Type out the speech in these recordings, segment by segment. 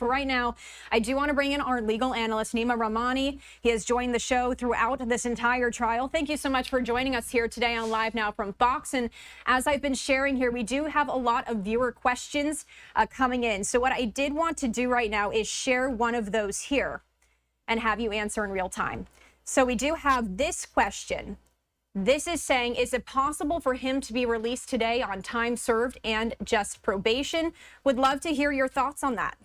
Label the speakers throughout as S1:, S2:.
S1: For right now, I do want to bring in our legal analyst, Neama Rahmani. He has joined the show throughout this entire trial. Thank you so much for joining us here today on Live Now from Fox. And as I've been sharing here, we do have a lot of viewer questions coming in. So what I did want to do right now is share one of those here and have you answer in real time. So we do have this question. This is saying, is it possible for him to be released today on time served and just probation? Would love to hear your thoughts on that.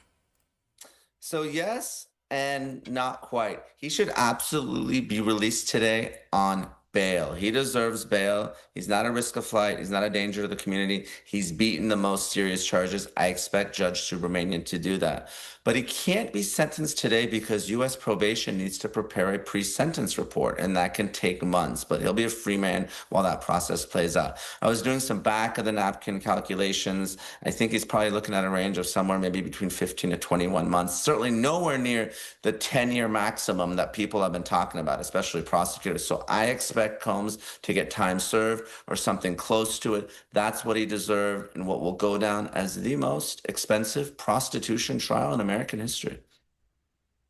S2: So yes, and not quite. He should absolutely be released today on bail. He deserves bail. He's not a risk of flight. He's not a danger to the community. He's beaten the most serious charges. I expect Judge Subramanian to do that. But he can't be sentenced today because U.S. probation needs to prepare a pre-sentence report, and that can take months. But he'll be a free man while that process plays out. I was doing some back-of-the-napkin calculations. I think he's probably looking at a range of somewhere maybe between 15 to 21 months. Certainly nowhere near the 10-year maximum that people have been talking about, especially prosecutors. So I expect Combs to get time served or something close to it. That's what he deserved and what will go down as the most expensive prostitution trial in American history.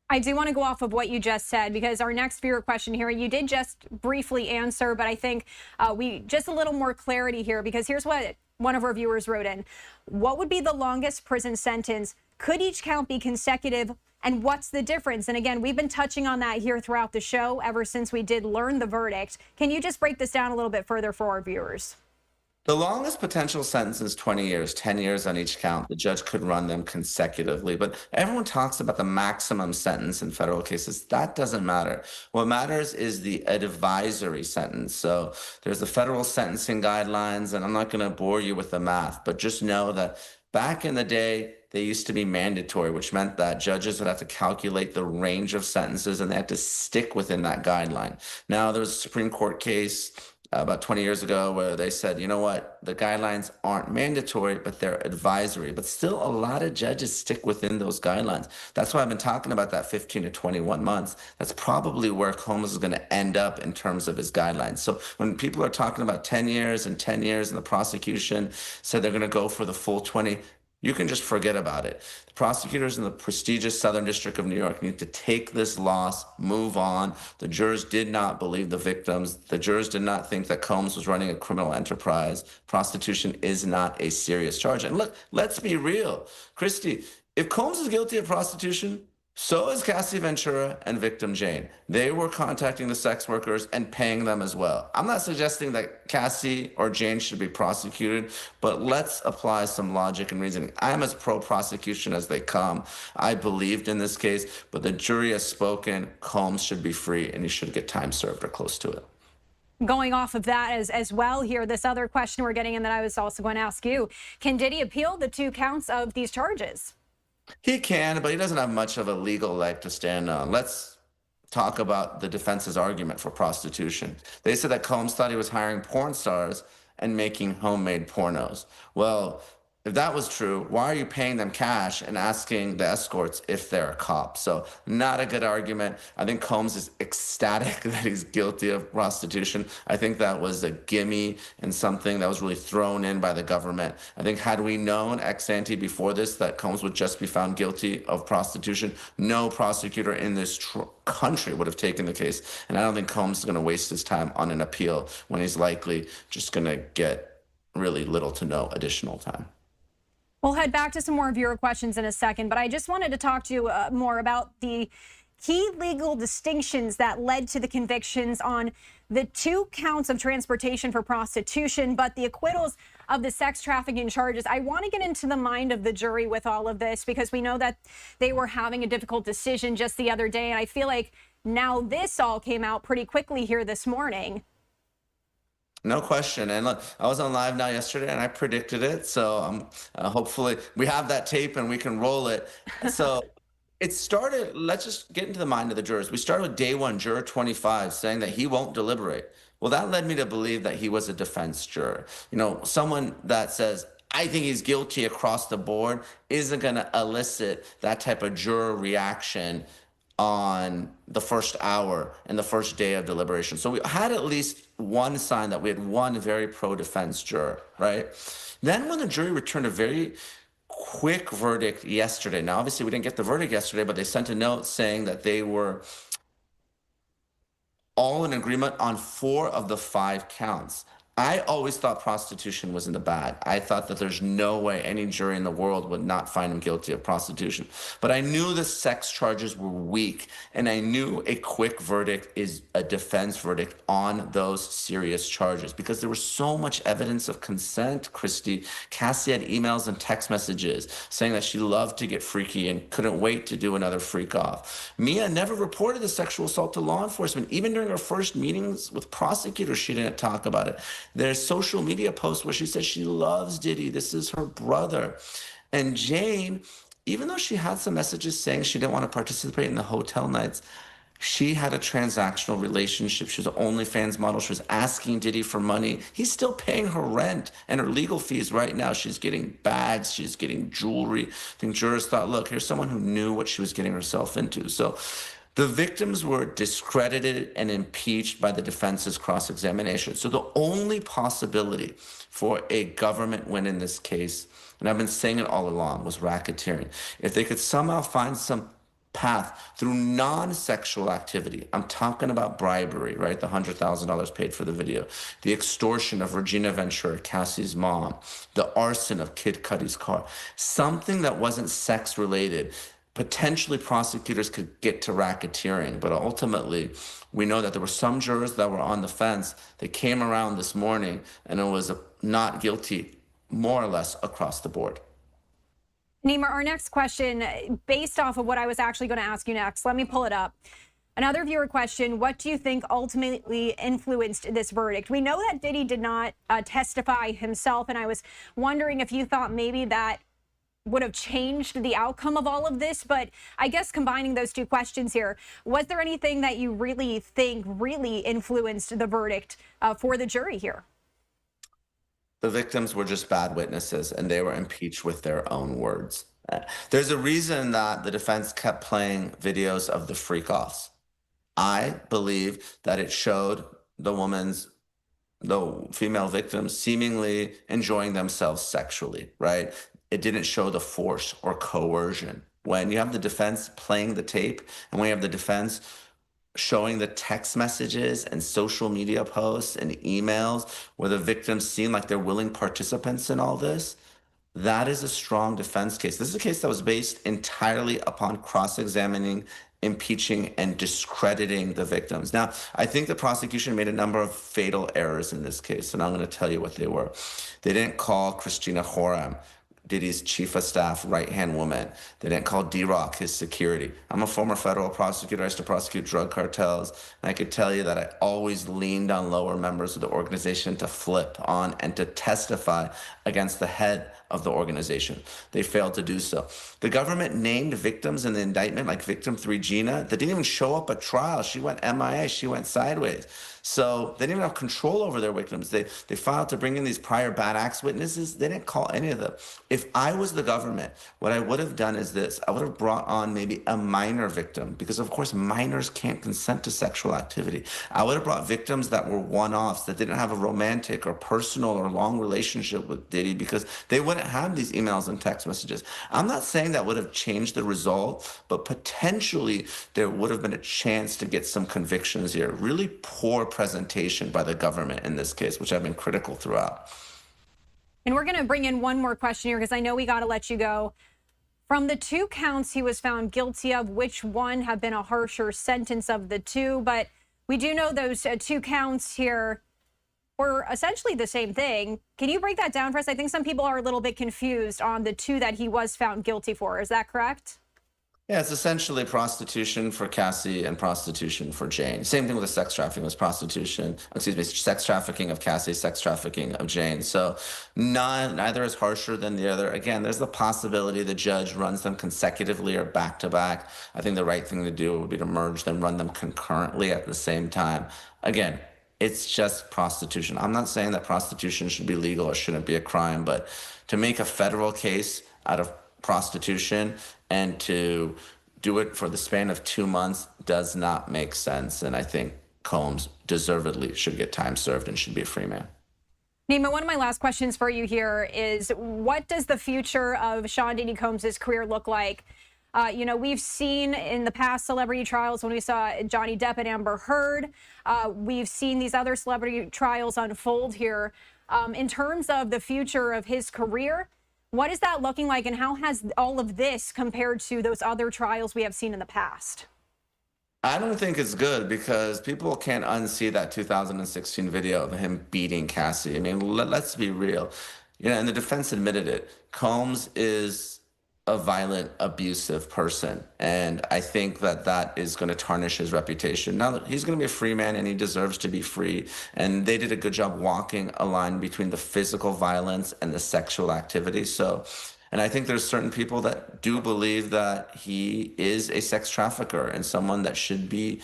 S1: I do want to go off of what you just said, because our next viewer question here, you did just briefly answer, but I think we just a little more clarity here, because here's what one of our viewers wrote in. What would be the longest prison sentence? Could each count be consecutive? And what's the difference? And again, we've been touching on that here throughout the show ever since we did learn the verdict. Can you just break this down a little bit further for our viewers?
S2: The longest potential sentence is 20 years, 10 years on each count. The judge could run them consecutively, but everyone talks about the maximum sentence in federal cases. That doesn't matter. What matters is the advisory sentence. So there's the federal sentencing guidelines, and I'm not going to bore you with the math, but just know that back in the day, they used to be mandatory, which meant that judges would have to calculate the range of sentences and they had to stick within that guideline. Now, there was a Supreme Court case about 20 years ago where they said, you know what, the guidelines aren't mandatory, but they're advisory. But still, a lot of judges stick within those guidelines. That's why I've been talking about that 15 to 21 months. That's probably where Combs is going to end up in terms of his guidelines. So when people are talking about 10 years and 10 years and the prosecution said they're going to go for the full 20, you can just forget about it. The prosecutors in the prestigious Southern District of New York need to take this loss, move on. The jurors did not believe the victims. The jurors did not think that Combs was running a criminal enterprise. Prostitution is not a serious charge. And look, let's be real. Christy, if Combs is guilty of prostitution, so is Cassie Ventura and victim Jane. They were contacting the sex workers and paying them as well. I'm not suggesting that Cassie or Jane should be prosecuted, but let's apply some logic and reasoning. I'm as pro-prosecution as they come. I believed in this case, but the jury has spoken. Combs should be free, and he should get time served or close to it.
S1: Going off of that as well here, this other question we're getting in that I was also going to ask you, can Diddy appeal the 2 counts of these charges?
S2: He can, but he doesn't have much of a legal leg to stand on. Let's talk about the defense's argument for prostitution. They said that Combs thought he was hiring porn stars and making homemade pornos. Well, if that was true, why are you paying them cash and asking the escorts if they're a cop? So not a good argument. I think Combs is ecstatic that he's guilty of prostitution. I think that was a gimme and something that was really thrown in by the government. I think had we known ex ante before this that Combs would just be found guilty of prostitution, no prosecutor in this country would have taken the case. And I don't think Combs is going to waste his time on an appeal when he's likely just going to get really little to no additional time.
S1: We'll head back to some more viewer questions in a second, but I just wanted to talk to you more about the key legal distinctions that led to the convictions on the 2 counts of transportation for prostitution, but the acquittals of the sex trafficking charges. I want to get into the mind of the jury with all of this, because we know that they were having a difficult decision just the other day, and I feel like now this all came out pretty quickly here this morning.
S2: No question. And look, I was on Live Now yesterday and I predicted it. So hopefully we have that tape and we can roll it. So it started, let's just get into the mind of the jurors. We started with day 1, juror 25, saying that he won't deliberate. Well, that led me to believe that he was a defense juror. You know, someone that says, I think he's guilty across the board, isn't going to elicit that type of juror reaction on the first hour and the first day of deliberation. So we had at least one sign that we had one very pro-defense juror, right? Then when the jury returned a very quick verdict yesterday. Now, obviously, we didn't get the verdict yesterday, but they sent a note saying that they were all in agreement on 4 of the 5 counts. I always thought prostitution was in the bag. I thought that there's no way any jury in the world would not find him guilty of prostitution. But I knew the sex charges were weak, and I knew a quick verdict is a defense verdict on those serious charges because there was so much evidence of consent, Christy. Cassie had emails and text messages saying that she loved to get freaky and couldn't wait to do another freak off. Mia never reported the sexual assault to law enforcement. Even during her first meetings with prosecutors, she didn't talk about it. There's social media posts where she says she loves Diddy. This is her brother. And Jane, even though she had some messages saying she didn't want to participate in the hotel nights, she had a transactional relationship. She was an OnlyFans model. She was asking Diddy for money. He's still paying her rent and her legal fees right now. She's getting bags. She's getting jewelry. I think jurors thought, look, here's someone who knew what she was getting herself into. So the victims were discredited and impeached by the defense's cross-examination. So the only possibility for a government win in this case, and I've been saying it all along, was racketeering. If they could somehow find some path through non-sexual activity. I'm talking about bribery, right? The $100,000 paid for the video, the extortion of Regina Ventura, Cassie's mom, the arson of Kid Cudi's car, something that wasn't sex related. Potentially prosecutors could get to racketeering, but ultimately we know that there were some jurors that were on the fence. They came around this morning and it was not guilty more or less across the board.
S1: Neama, our next question, based off of what I was actually going to ask you next, let me pull it up. Another viewer question, what do you think ultimately influenced this verdict? We know that Diddy did not testify himself, and I was wondering if you thought maybe that would have changed the outcome of all of this. But I guess combining those two questions here, was there anything that you really think really influenced the verdict for the jury here?
S2: The victims were just bad witnesses and they were impeached with their own words. There's a reason that the defense kept playing videos of the freak-offs. I believe that it showed the female victims seemingly enjoying themselves sexually, right? It didn't show the force or coercion. When you have the defense playing the tape and when you have the defense showing the text messages and social media posts and emails where the victims seem like they're willing participants in all this, that is a strong defense case. This is a case that was based entirely upon cross-examining, impeaching, and discrediting the victims. Now, I think the prosecution made a number of fatal errors in this case, and I'm going to tell you what they were. They didn't call Christina Joram, Diddy's chief of staff, right-hand woman. They didn't call D-Rock his security. I'm a former federal prosecutor. I used to prosecute drug cartels. And I could tell you that I always leaned on lower members of the organization to flip on and to testify against the head of the organization. They failed to do so. The government named victims in the indictment, like victim 3 Gina, that didn't even show up at trial. She went MIA. She went sideways. So they didn't even have control over their victims. They filed to bring in these prior bad acts witnesses. They didn't call any of them. If I was the government, what I would have done is this. I would have brought on maybe a minor victim because, of course, minors can't consent to sexual activity. I would have brought victims that were one-offs, that didn't have a romantic or personal or long relationship with Diddy because they wouldn't have these emails and text messages. I'm not saying that would have changed the result, but potentially there would have been a chance to get some convictions here. Really poor presentation by the government in this case, which I've been critical throughout.
S1: And we're going to bring in one more question here because I know we got to let you go. From the 2 counts he was found guilty of, which one have been a harsher sentence of the 2? But we do know those 2 counts here were essentially the same thing. Can you break that down for us? I think some people are a little bit confused on the 2 that he was found guilty for. Is that correct?
S2: Yeah, it's essentially prostitution for Cassie and prostitution for Jane. Same thing with the sex trafficking was sex trafficking of Cassie, sex trafficking of Jane. So neither is harsher than the other. Again, there's the possibility the judge runs them consecutively or back to back. I think the right thing to do would be to merge them, run them concurrently at the same time. Again, it's just prostitution. I'm not saying that prostitution should be legal or shouldn't be a crime, but to make a federal case out of prostitution and to do it for the span of 2 months does not make sense. And I think Combs deservedly should get time served and should be a free man.
S1: Neama, one of my last questions for you here is, what does the future of Sean Diddy Combs' career look like? We've seen in the past celebrity trials when we saw Johnny Depp and Amber Heard, we've seen these other celebrity trials unfold here. In terms of the future of his career, what is that looking like, and how has all of this compared to those other trials we have seen in the past?
S2: I don't think it's good because people can't unsee that 2016 video of him beating Cassie. I mean, let's be real. And the defense admitted it. Combs is a violent, abusive person. And I think that that is going to tarnish his reputation. Now, he's going to be a free man and he deserves to be free. And they did a good job walking a line between the physical violence and the sexual activity. And I think there's certain people that do believe that he is a sex trafficker and someone that should be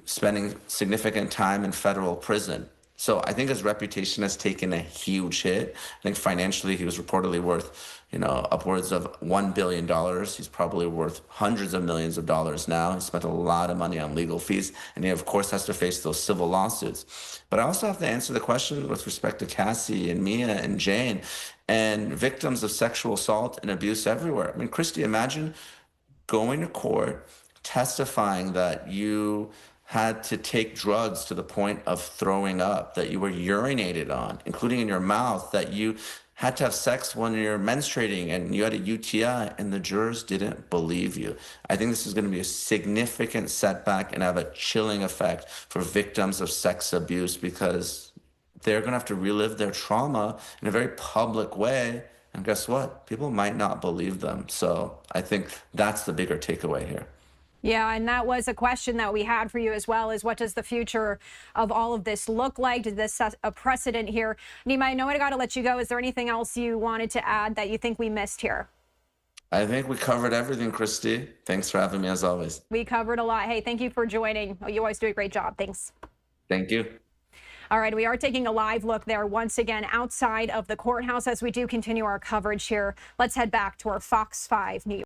S2: spending significant time in federal prison. So I think his reputation has taken a huge hit. I think financially he was reportedly worth, upwards of $1 billion. He's probably worth hundreds of millions of dollars now. He spent a lot of money on legal fees, and he, of course, has to face those civil lawsuits. But I also have to answer the question with respect to Cassie and Mia and Jane and victims of sexual assault and abuse everywhere. I mean, Christy, imagine going to court, testifying that you had to take drugs to the point of throwing up, that you were urinated on, including in your mouth, that you had to have sex when you're menstruating and you had a UTI, and the jurors didn't believe you. I think this is going to be a significant setback and have a chilling effect for victims of sex abuse, because they're going to have to relive their trauma in a very public way. And guess what? People might not believe them. So I think that's the bigger takeaway here.
S1: Yeah, and that was a question that we had for you as well, is what does the future of all of this look like? Did this set a precedent here? Neama, I know I got to let you go. Is there anything else you wanted to add that you think we missed here?
S2: I think we covered everything, Christy. Thanks for having me, as always.
S1: We covered a lot. Hey, thank you for joining. You always do a great job. Thanks.
S2: Thank you.
S1: All right, we are taking a live look there once again outside of the courthouse as we do continue our coverage here. Let's head back to our Fox 5 News.